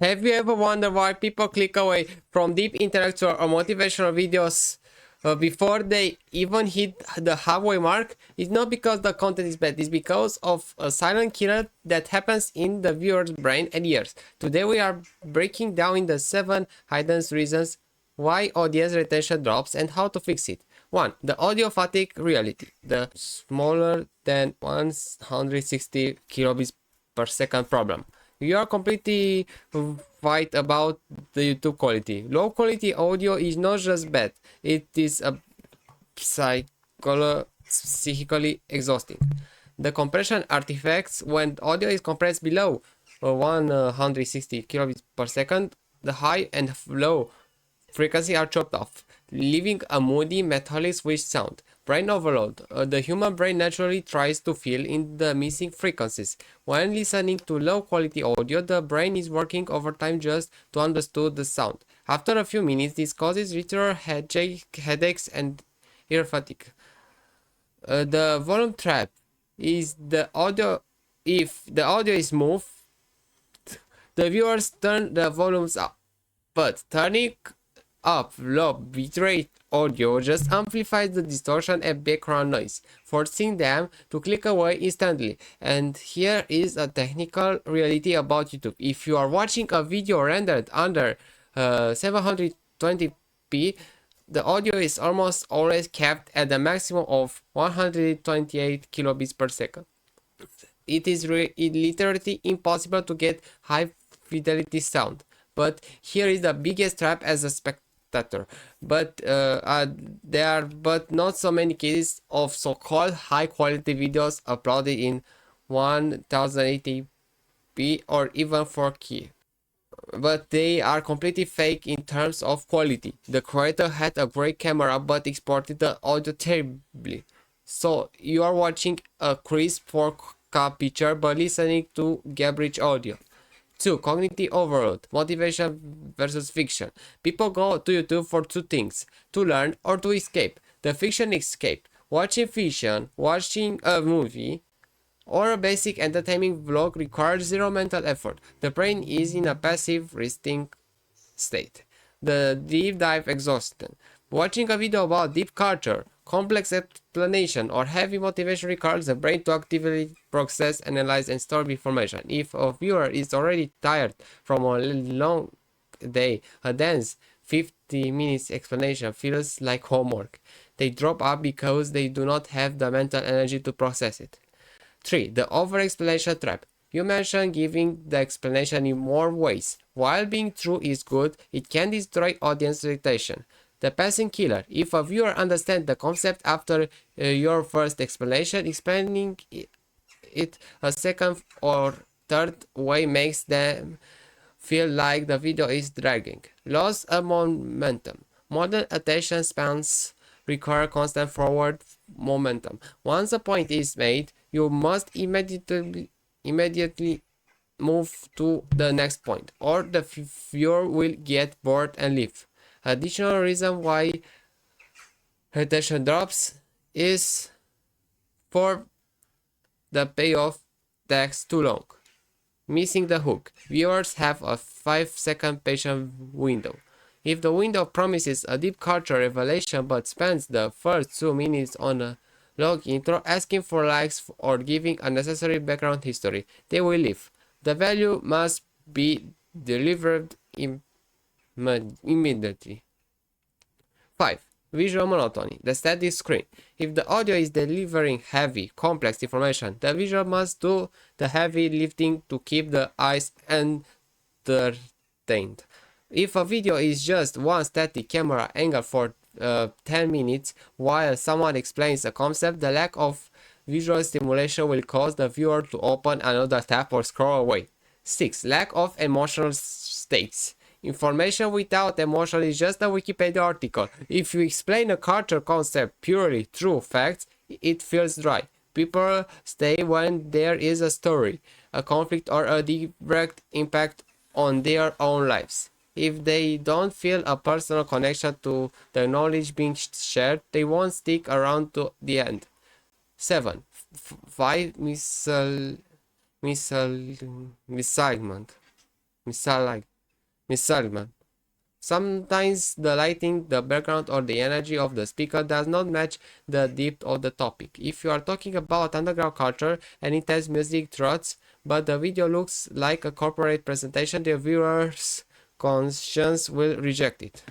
Have you ever wondered why people click away from deep intellectual or motivational videos before they even hit the halfway mark? It's not because the content is bad, it's because of a silent killer that happens in the viewer's brain and ears. Today we are breaking down the 7 hidden reasons why audience retention drops and how to fix it. 1. The audio fatigue reality. The smaller than 160 kilobits per second problem. You are completely right about the YouTube quality. Low quality audio is not just bad, it is a psychically exhausting. The compression artifacts: when audio is compressed below 160 kilobits per second, the high and low frequency are chopped off, leaving a moody, metallic switch sound. Brain overload. The human brain naturally tries to fill in the missing frequencies. When listening to low quality audio, the brain is working overtime just to understand the sound. After a few minutes, this causes literal headaches and ear fatigue. The volume trap is the audio. If the audio is moved, the viewers turn the volumes up. But turning up low bitrate audio just amplifies the distortion and background noise, forcing them to click away instantly. And here is a technical reality about YouTube. If you are watching a video rendered under 720p, the audio is almost always kept at the maximum of 128 kilobits per second. It is literally impossible to get high fidelity sound. But here is the biggest trap as a spectator. But there are not so many cases of so-called high-quality videos uploaded in 1080p or even 4K. But they are completely fake in terms of quality. The creator had a great camera but exported the audio terribly. So you are watching a crisp 4K picture but listening to garbage audio. 2. Cognitive overload. Motivation versus fiction. People go to YouTube for two things: to learn or to escape. The fiction escape. Watching fiction, watching a movie, or a basic entertaining vlog requires zero mental effort. The brain is in a passive resting state. The deep dive exhaustion. Watching a video about deep culture, complex explanation, or heavy motivation requires the brain to actively process, analyze, and store information. If a viewer is already tired from a long day, a dense 50 minutes explanation feels like homework. They drop out because they do not have the mental energy to process it. 3. The over-explanation trap. You mentioned giving the explanation in more ways. While being true is good, it can destroy audience retention. The passing killer. If a viewer understands the concept after your first explanation, explaining it a second or third way makes them feel like the video is dragging. Loss of momentum. Modern attention spans require constant forward momentum. Once a point is made, you must immediately move to the next point, or the viewer will get bored and leave. Additional reason why retention drops is for the payoff takes too long. Missing the hook. Viewers have a 5-second patient window. If the window promises a deep culture revelation but spends the first 2 minutes on a long intro asking for likes or giving unnecessary background history, they will leave. The value must be delivered immediately. 5. Visual monotony. The static screen. If the audio is delivering heavy, complex information, the visual must do the heavy lifting to keep the eyes entertained. If a video is just one static camera angle for 10 minutes while someone explains a concept, the lack of visual stimulation will cause the viewer to open another tab or scroll away. 6. Lack of emotional stakes. Information without emotion is just a Wikipedia article. If you explain a culture concept purely through facts, it feels dry. People stay when there is a story, a conflict, or a direct impact on their own lives. If they don't feel a personal connection to the knowledge being shared, they won't stick around to the end. 7. 5. Misalignment. Miss Salman. Sometimes the lighting, the background, or the energy of the speaker does not match the depth of the topic. If you are talking about underground culture and it has music throats, but the video looks like a corporate presentation, the viewer's conscience will reject it.